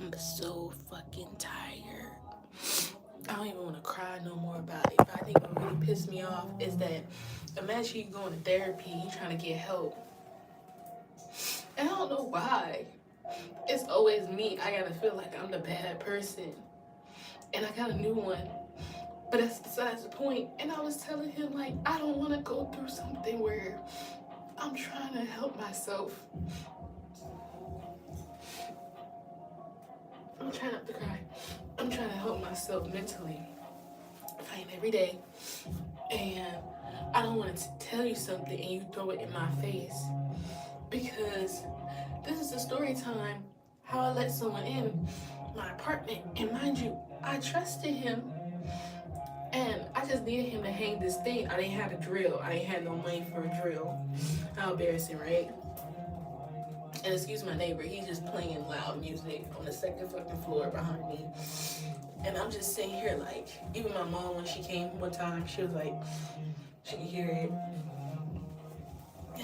I'm so fucking tired. I don't even want to cry no more about it. But I think what really pissed me off is that imagine you going to therapy, you trying to get help. And I don't know why. It's always me. I gotta feel like I'm the bad person. And I got a new one. But that's besides the point. And I was telling him, like, I don't want to go through something where I'm trying to help myself. I'm trying not to cry. I'm trying to help myself mentally. Fighting every day. And I don't want to tell you something and you throw it in my face. Because this is a story time how I let someone in my apartment. And mind you, I trusted him. And I just needed him to hang this thing. I didn't have a drill. I ain't had no money for a drill. How embarrassing, right? And excuse my neighbor, he's just playing loud music on the second fucking floor behind me. And I'm just sitting here like, even my mom when she came one time, she was like, she could hear it.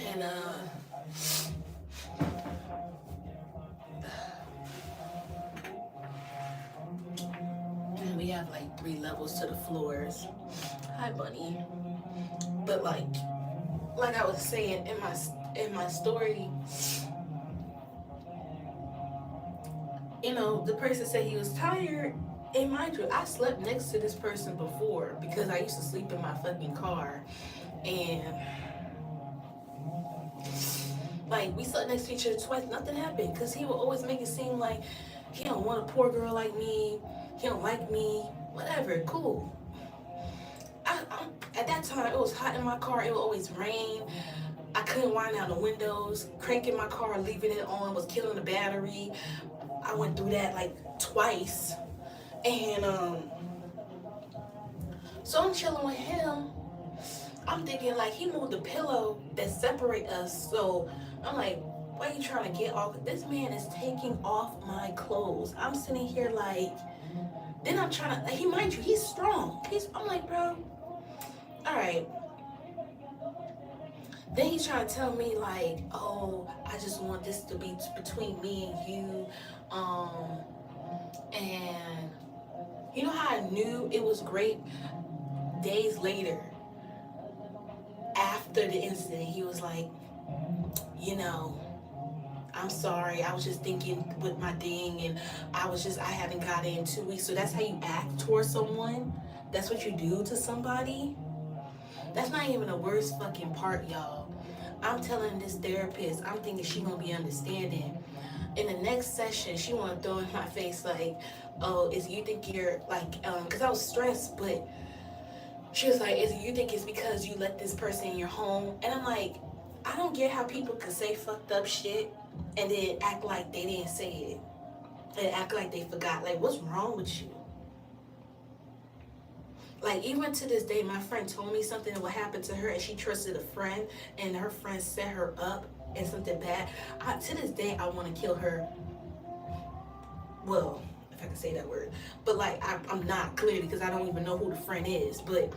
And and we have like 3 levels to the floors. Hi, bunny. But like I was saying in my story, you know, the person said he was tired. And mind you, I slept next to this person before because I used to sleep in my fucking car. And like we slept next to each other twice, nothing happened. Cause he would always make it seem like he don't want a poor girl like me. He don't like me. Whatever, cool. At that time, it was hot in my car. It would always rain. I couldn't wind down the windows. Cranking my car, leaving it on was killing the battery. I went through that like twice. And so I'm chilling with him. I'm thinking like he moved the pillow that separate us. So I'm like, why are you trying to get off? This man is taking off my clothes. I'm sitting here like, then I'm trying to, he mind you, he's strong. I'm like, bro, all right. Then he's trying to tell me like, oh, I just want this to be between me and you. And you know how I knew it was great? Days later, after the incident, he was like, you know, I'm sorry. I was just thinking with my thing, and I haven't got it in 2 weeks. So that's how you act towards someone? That's what you do to somebody? That's not even the worst fucking part, y'all. I'm telling this therapist, I'm thinking she gonna be understanding. In the next session, she wanna throw in my face like, oh, is you think you're like, cause I was stressed, but she was like, is you think it's because you let this person in your home? And I'm like, I don't get how people could say fucked up shit and then act like they didn't say it. And act like they forgot. Like, what's wrong with you? Like, even to this day, my friend told me something that would happen to her and she trusted a friend and her friend set her up and something bad. To this day, I want to kill her. Well, if I can say that word. But, like, I'm not clearly because I don't even know who the friend is. But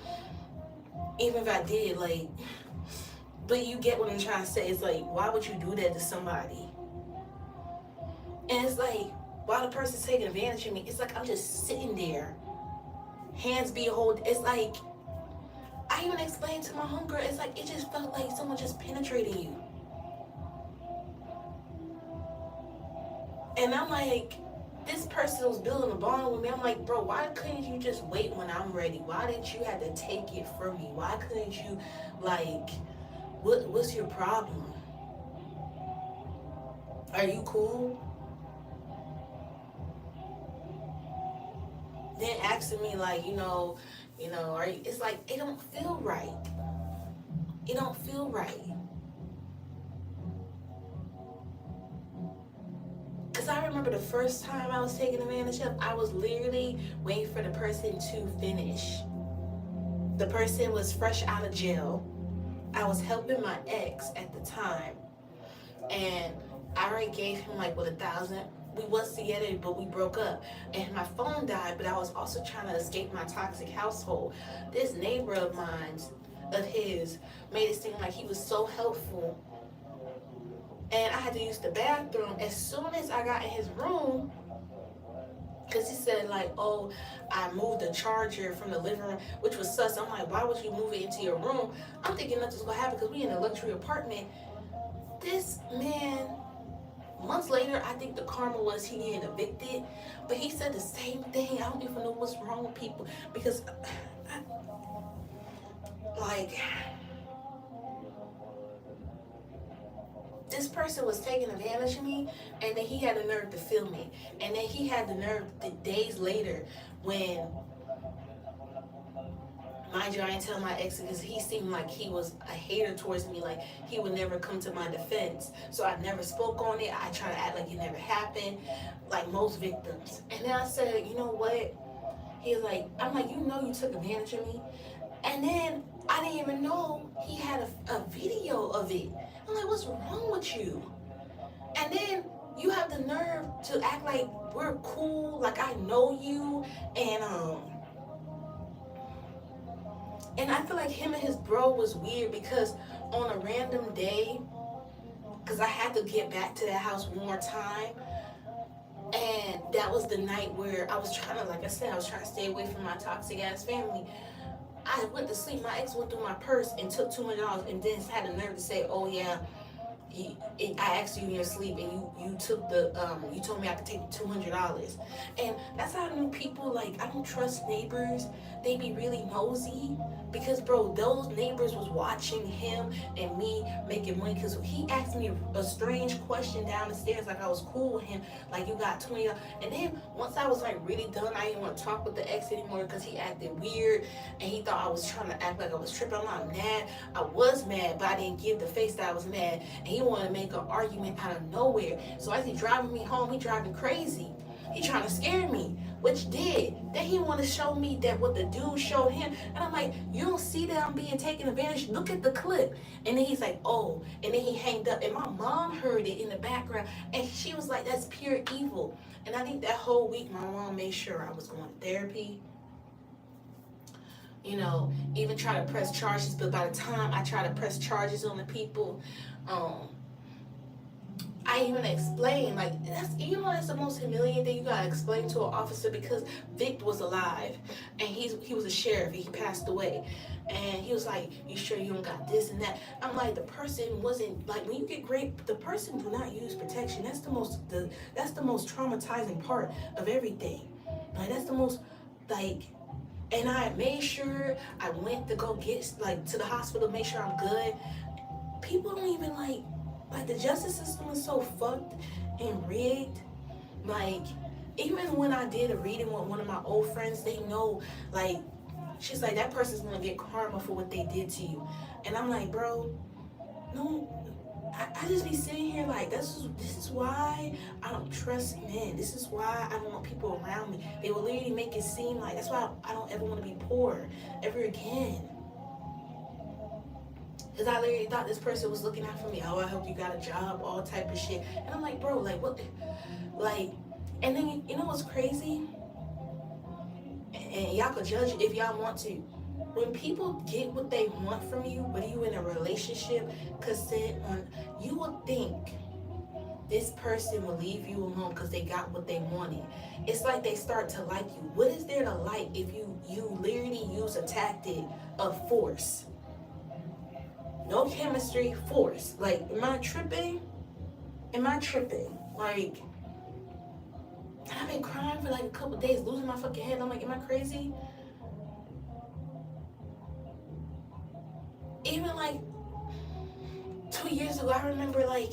even if I did, like, but you get what I'm trying to say. It's like, why would you do that to somebody? And it's like, while the person's taking advantage of me, it's like I'm just sitting there. Hands be hold. It's like, I even explained to my homegirl, it's like, it just felt like someone just penetrating you. And I'm like, this person was building a bond with me. I'm like, bro, why couldn't you just wait when I'm ready? Why did you have to take it from me? Why couldn't you, like, what's your problem? Are you cool? Then asking me like, are you, it's like, it don't feel right. It don't feel right. Because I remember the first time I was taken advantage of, I was literally waiting for the person to finish. The person was fresh out of jail. I was helping my ex at the time. And I already gave him like, what, 1,000? We was together, but we broke up. And my phone died, but I was also trying to escape my toxic household. This neighbor of mine, of his, made it seem like he was so helpful. And I had to use the bathroom. As soon as I got in his room, because he said like, oh, I moved the charger from the living room, which was sus. I'm like, why would you move it into your room? I'm thinking nothing's gonna happen because we in a luxury apartment. This man, months later, I think the karma was he getting evicted, but he said the same thing. I don't even know what's wrong with people because, like, this person was taking advantage of me, and then he had the nerve to film it. And then he had the nerve the days later when, mind you, I didn't tell my ex because he seemed like he was a hater towards me, like he would never come to my defense. So I never spoke on it. I try to act like it never happened, like most victims. And then I said, you know what? He was like, I'm like, you know you took advantage of me. And then I didn't even know he had a video of it. I'm like, what's wrong with you? And then you have the nerve to act like we're cool, like I know you, and I feel like him and his bro was weird because on a random day, because I had to get back to that house one more time, and that was the night where I was trying to, like I said, I was trying to stay away from my toxic ass family. I went to sleep. My ex went through my purse and took $200, and then had the nerve to say, "Oh yeah, I asked you in your sleep, and you took the you told me I could take $200." And that's how I knew people. Like, I don't trust neighbors. They be really nosy because, bro, those neighbors was watching him and me making money because he asked me a strange question down the stairs, like I was cool with him, like, you got $20. And then once I was like really done, I didn't want to talk with the ex anymore because he acted weird and he thought I was trying to act like I was tripping. I'm not mad. I was mad, but I didn't give the face that I was mad. And he wanted to make an argument out of nowhere. So as he driving me home, he driving crazy. He trying to scare me, which did. Then he want to show me that what the dude showed him. And I'm like, you don't see that I'm being taken advantage? Look at the clip. And then he's like, oh. And then he hanged up. And my mom heard it in the background. And she was like, that's pure evil. And I think that whole week, my mom made sure I was going to therapy. You know, even try to press charges. But by the time I try to press charges on the people, I even explained, like, that's, you know, that's the most humiliating thing you gotta explain to an officer, because Vic was alive and he was a sheriff. He passed away, and he was like, you sure you don't got this and that? I'm like, the person wasn't, like, when you get Grape, the person do not use protection. That's the most traumatizing part of everything. Like, that's the most, like, and I made sure I went to go get, like, to the hospital, make sure I'm good. People don't even like the justice system is so fucked and rigged. Like, even when I did a reading with one of my old friends, they know, like, she's like, that person's gonna get karma for what they did to you. And I'm like, bro, no, I just be sitting here like, this is why I don't trust men. This is why I don't want people around me. They will literally make it seem like, that's why I don't ever want to be poor ever again. Because I literally thought this person was looking out for me. Oh, I hope you got a job, all type of shit. And I'm like, bro, like, what? Like, and then, you know what's crazy? And y'all could judge if y'all want to. When people get what they want from you, whether you in a relationship, consent on, you will think this person will leave you alone because they got what they wanted. It's like they start to like you. What is there to like if you literally use a tactic of force? No chemistry, force. Like, am I tripping? Like, I've been crying for like a couple days, losing my fucking head. I'm like, am I crazy? Even like 2 years ago, I remember like,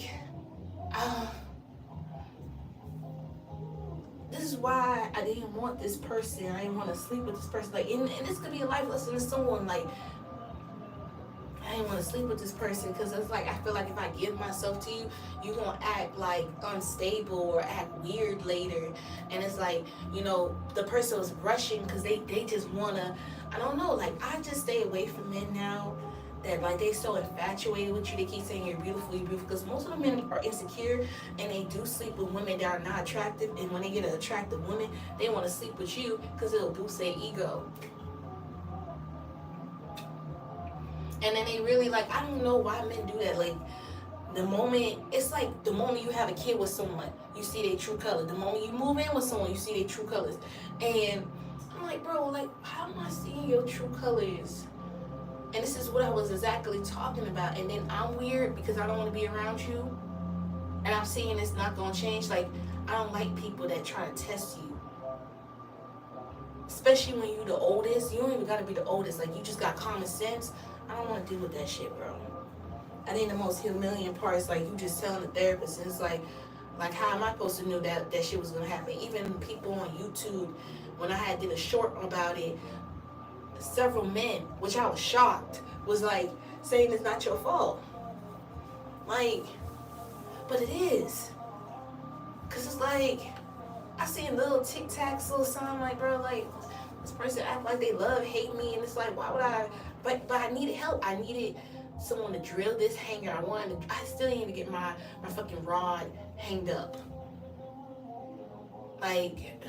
this is why I didn't want this person. I didn't want to sleep with this person. Like, and this could be a life lesson to someone. Like, I didn't want to sleep with this person because it's like, I feel like if I give myself to you, you're going to act like unstable or act weird later. And it's like, you know, the person was rushing because they just want to, I don't know, like, I just stay away from men now that, like, they so infatuated with you. They keep saying you're beautiful, because most of the men are insecure and they do sleep with women that are not attractive. And when they get an attractive woman, they want to sleep with you because it'll boost their ego. And then they really, like, I don't know why men do that. Like, The moment, it's like the moment you have a kid with someone, you see their true color. The moment you move in with someone, you see their true colors. And I'm like, bro, like, how am I seeing your true colors? And this is what I was exactly talking about. And then I'm weird because I don't want to be around you. And I'm seeing it's not going to change. Like, I don't like people that try to test you. Especially when you're the oldest. You don't even got to be the oldest. Like, you just got common sense. I don't want to deal with that shit, bro. I think the most humiliating part is, like, you just telling the therapist. And it's like, how am I supposed to know that shit was going to happen? Even people on YouTube, when I had did a short about it, several men, which I was shocked, was like saying it's not your fault. Like, but it is. Cause it's like I see little tic tacs, little sign like, bro, like this person act like they hate me, and it's like, why would I? But I needed help. I needed someone to drill this hanger. I still need to get my fucking rod hanged up. Like,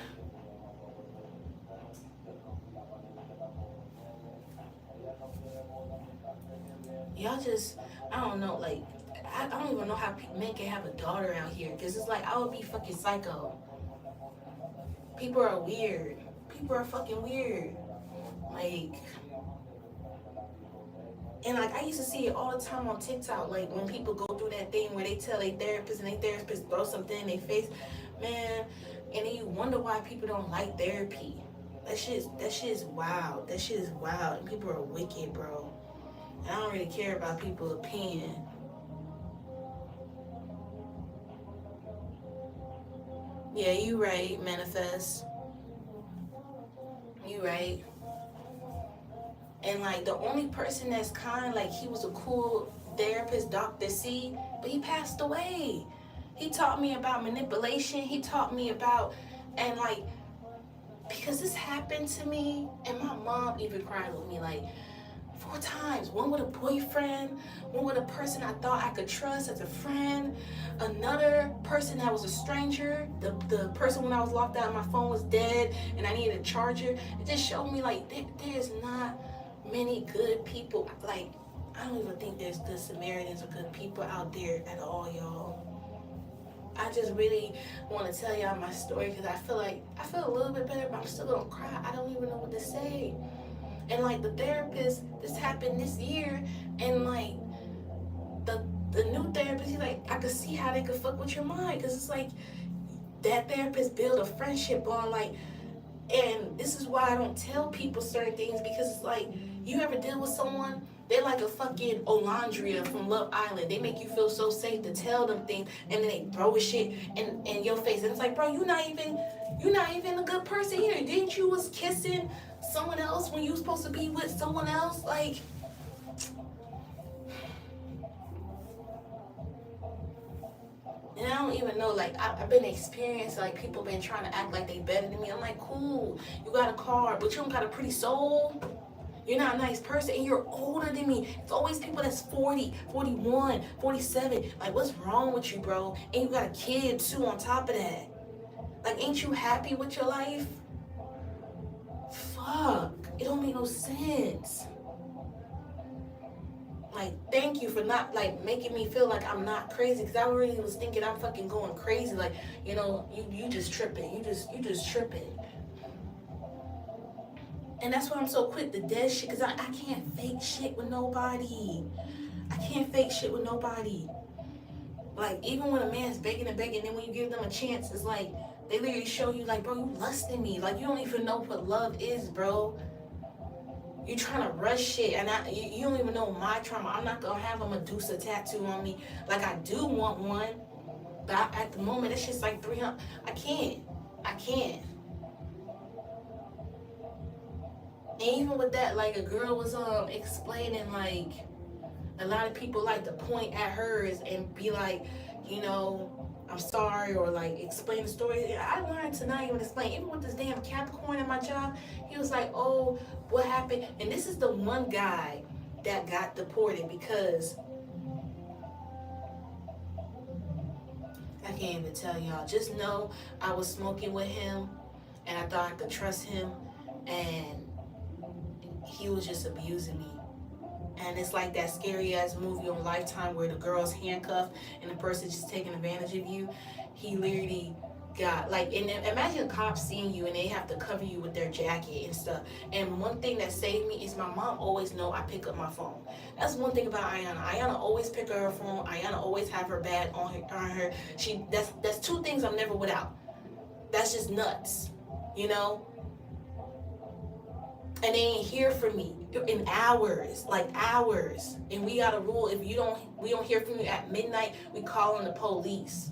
y'all just, I don't know, like, I don't even know how men can have a daughter out here, because it's like, I would be fucking psycho. People are weird. People are fucking weird. Like, and like, I used to see it all the time on TikTok, like, when people go through that thing where they tell their therapist, and their therapist throw something in their face, man, and then you wonder why people don't like therapy. That shit is wild. That shit is wild, and people are wicked, bro. And I don't really care about people's opinion. Yeah, you right, Manifest. You right. And like, the only person that's kind, like, he was a cool therapist, Dr. C, but he passed away. He taught me about manipulation. He taught me about, and like, because this happened to me, and my mom even cried with me, like, 4 times. One with a boyfriend, one with a person I thought I could trust as a friend, another person that was a stranger, the person when I was locked out, my phone was dead, and I needed a charger. It just showed me, like, there's not many good people. Like, I don't even think there's good Samaritans or good people out there at all, y'all. I just really want to tell y'all my story, because I feel a little bit better, but I'm still gonna cry. I don't even know what to say. And like, the therapist, this happened this year, and like, the new therapist, he's like, I could see how they could fuck with your mind, because it's like, that therapist build a friendship on, like, and this is why I don't tell people certain things, because it's like, you ever deal with someone, they're like a fucking Olandria from Love Island. They make you feel so safe to tell them things, and then they throw shit in your face, and it's like, bro, you're not even a good person either. Didn't you was kissing someone else when you was supposed to be with someone else? Like, and I don't even know, like, I've been experiencing, like, people been trying to act like they better than me. I'm like, cool, you got a car, but you don't got a pretty soul. You're not a nice person, and you're older than me. It's always people that's 40, 41, 47. Like, what's wrong with you, bro? And you got a kid, too, on top of that. Like, ain't you happy with your life? Fuck. It don't make no sense. Like, thank you for not, like, making me feel like I'm not crazy, because I really was thinking I'm fucking going crazy. Like, you know, you just tripping. You just tripping. And that's why I'm so quick to dead shit, because I can't fake shit with nobody. I can't fake shit with nobody. Like, even when a man's begging and begging, then when you give them a chance, it's like, they literally show you, like, bro, you lusting me. Like, you don't even know what love is, bro. You trying to rush shit, and you don't even know my trauma. I'm not gonna have a Medusa tattoo on me. Like, I do want one, but at the moment, it's just like 300. I can't. And even with that, like, a girl was explaining, like, a lot of people like to point at hers and be like, you know, I'm sorry, or like explain the story. I learned to not even explain. Even with this damn Capricorn in my job, he was like, oh, what happened? And this is the one guy that got deported, because I can't even tell y'all. Just know I was smoking with him, and I thought I could trust him, and he was just abusing me. And it's like that scary ass movie on Lifetime where the girl's handcuffed and the person's just taking advantage of you. He literally got like, and imagine cops seeing you and they have to cover you with their jacket and stuff. And one thing that saved me is my mom always know I pick up my phone. That's one thing about Ayana. Ayana always pick up her phone. Ayana always have her bag on her. That's two things I'm never without. That's just nuts, you know. And they ain't hear from me in hours, like hours. And we got a rule: if we don't hear from you at midnight, we call on the police.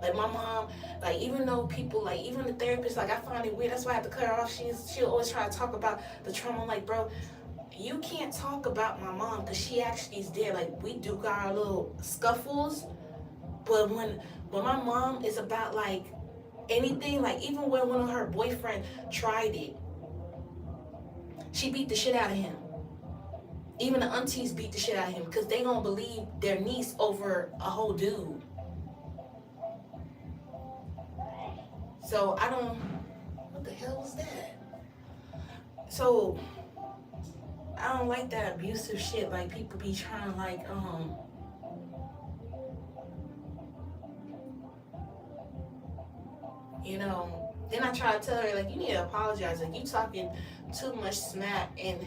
Like my mom, like even though people, like even the therapist, like I find it weird. That's why I have to cut her off. She'll always try to talk about the trauma. I'm like, bro, you can't talk about my mom because she actually is there. Like we do got our little scuffles, but when my mom is about like anything, like even when one of her boyfriend tried it, she beat the shit out of him. Even the aunties beat the shit out of him because they gonna believe their niece over a whole dude. So I don't, what the hell was that? So I don't like that abusive shit. Like people be trying to like, you know, then I try to tell her like, you need to apologize. Like you talking too much smack, and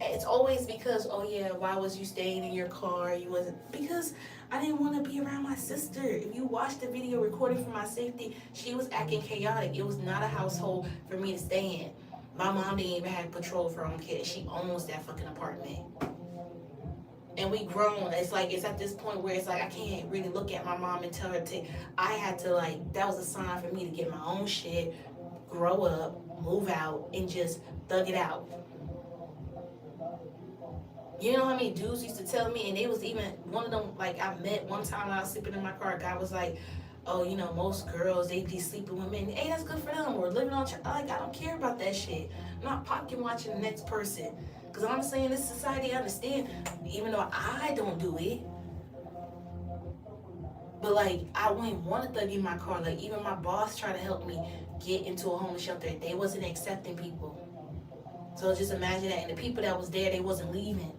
it's always because, oh yeah, why was you staying in your car? You wasn't, because I didn't want to be around my sister. If you watch the video recorded for my safety, she was acting chaotic. It was not a household for me to stay in. My mom didn't even have control of her own kids. She owns that fucking apartment. And we grown. It's like, it's at this point where it's like, I can't really look at my mom and tell her to, I had to like, that was a sign for me to get my own shit, grow up, move out, and just thug it out. You know how many dudes used to tell me, and they was even, one of them, like I met one time when I was sleeping in my car, a guy was like, oh, you know, most girls, they be sleeping with men. Hey, that's good for them. Or living on, like, I don't care about that shit. I'm not pocket watching the next person. Because honestly, in this society, I understand, even though I don't do it. But like, I wouldn't want to thug in my car. Like, even my boss tried to help me get into a homeless shelter. They wasn't accepting people. So just imagine that. And the people that was there, they wasn't leaving.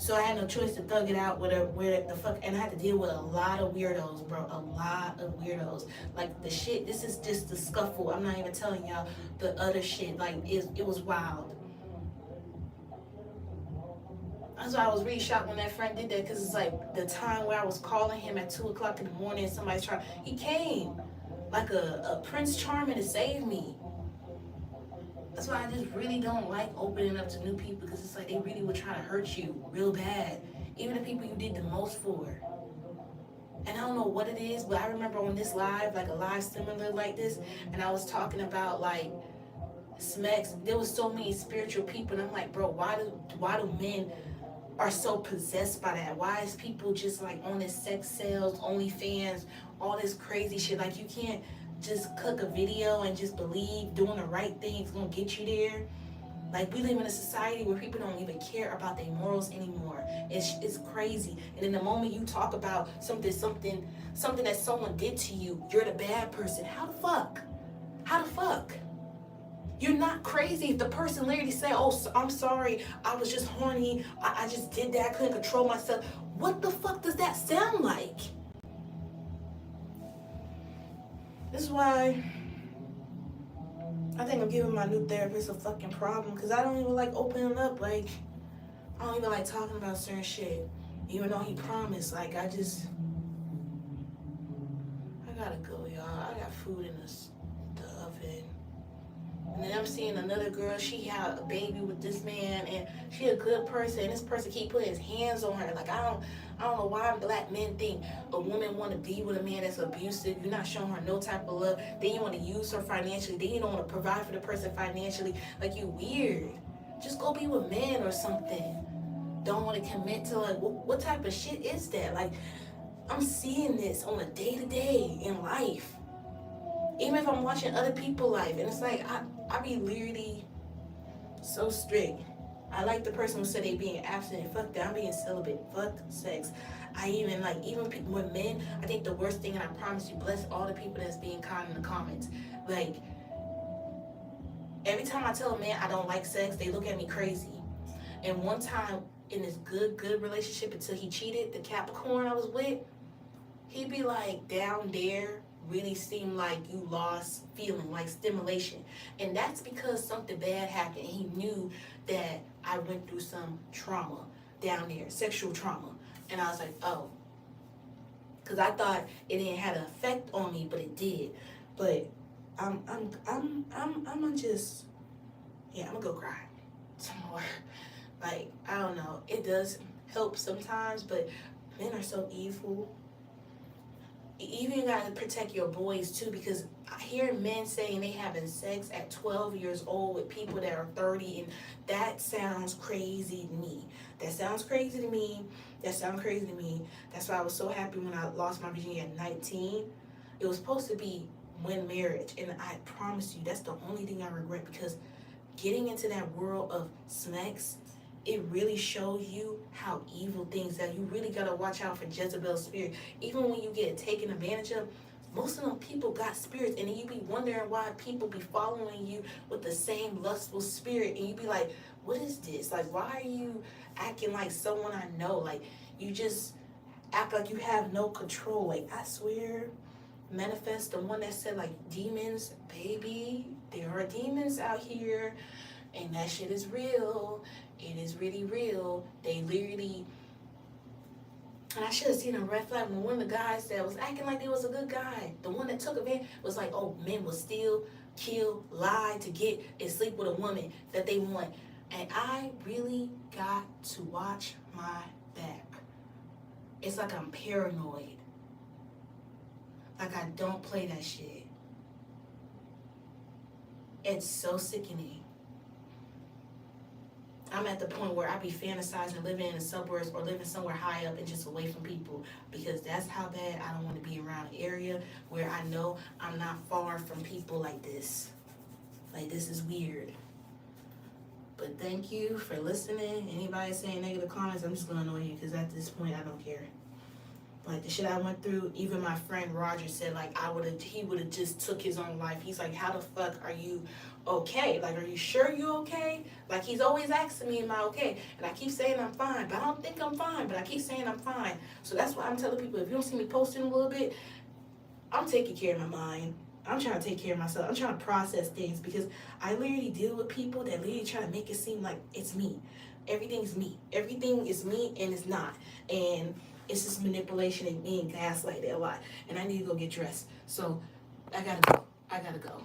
So I had no choice to thug it out with where the fuck, and I had to deal with a lot of weirdos, bro, a lot of weirdos. Like the shit, this is just the scuffle. I'm not even telling y'all the other shit. Like it was wild. That's why I was really shocked when that friend did that, because it's like the time where I was calling him at 2 o'clock in the morning, and somebody's trying, he came like a Prince Charming to save me. That's why I just really don't like opening up to new people, because it's like they really would try to hurt you real bad. Even the people you did the most for. And I don't know what it is, but I remember on this live, like a live similar like this, and I was talking about like smacks. There was so many spiritual people, and I'm like, bro, why do men are so possessed by that? Why is people just like on this sex sales, OnlyFans, all this crazy shit? Like you can't just cook a video and just believe doing the right thing is gonna get you there. Like we live in a society where people don't even care about their morals anymore. It's crazy. And in the moment you talk about something that someone did to you, you're the bad person. How the fuck? You're not crazy if the person literally say, oh, I'm sorry, I was just horny, I just did that, I couldn't control myself. What the fuck does that sound like? This is why I think I'm giving my new therapist a fucking problem, because I don't even like opening up. Like, I don't even like talking about certain shit, even though he promised. Like, I gotta go, y'all. I got food in the oven. And then I'm seeing another girl, she had a baby with this man, and she a good person, and this person keep putting his hands on her. Like, I don't know why black men think a woman want to be with a man that's abusive. You're not showing her no type of love. Then you want to use her financially. Then you don't want to provide for the person financially. Like, you weird. Just go be with men or something. Don't want to commit to, like, what type of shit is that? Like, I'm seeing this on a day-to-day in life. Even if I'm watching other people's life, and it's like, I be literally so strict. I like the person who said they being abstinent. Fuck that, I'm being celibate. Fuck sex. Even people with men, I think the worst thing, and I promise you, bless all the people that's being kind in the comments. Like, every time I tell a man I don't like sex, they look at me crazy. And one time in this good relationship until he cheated, the Capricorn I was with, he'd be like, down there really seemed like you lost feeling, like stimulation. And that's because something bad happened. He knew that I went through some trauma down there, sexual trauma. And I was like, oh. Because I thought it didn't have an effect on me, but it did. But I'm gonna just, yeah, I'm gonna go cry some more. Like, I don't know. It does help sometimes, but men are so evil. You even gotta protect your boys too, because hearing men saying they having sex at 12 years old with people that are 30, and that sounds crazy to me. That sounds crazy to me. That sounds crazy to me. That's why I was so happy when I lost my virginity at 19. It was supposed to be when marriage, and I promise you, that's the only thing I regret, because getting into that world of sex, it really shows you how evil things are. You really gotta watch out for Jezebel's spirit. Even when you get taken advantage of, most of them people got spirits, and then you be wondering why people be following you with the same lustful spirit, and you be like, what is this? Like, why are you acting like someone I know? Like, you just act like you have no control. Like, I swear, manifest the one that said, like, demons, baby, there are demons out here, and that shit is real. It is really real. They literally, and I should have seen a red flag when one of the guys that was acting like they was a good guy, the one that took advantage, was like, oh, men will steal, kill, lie to get and sleep with a woman that they want. And I really got to watch my back. It's like I'm paranoid. Like, I don't play that shit. It's so sickening. I'm at the point where I be fantasizing living in the suburbs or living somewhere high up and just away from people, because that's how bad I don't want to be around an area where I know I'm not far from people like this. Like, this is weird. But thank you for listening. Anybody saying negative comments, I'm just going to annoy you, because at this point, I don't care. Like, the shit I went through, even my friend Roger said, like, he would have just took his own life. He's like, how the fuck are you okay? Like, are you sure you're okay? Like, he's always asking me, am I okay? And I keep saying I'm fine, but I don't think I'm fine, but I keep saying I'm fine. So that's why I'm telling people, if you don't see me posting a little bit, I'm taking care of my mind. I'm trying to take care of myself. I'm trying to process things, because I literally deal with people that literally try to make it seem like it's me. Everything's me. Everything is me, and it's not. And it's just manipulation and being gaslighted a lot. And I need to go get dressed. So I gotta go.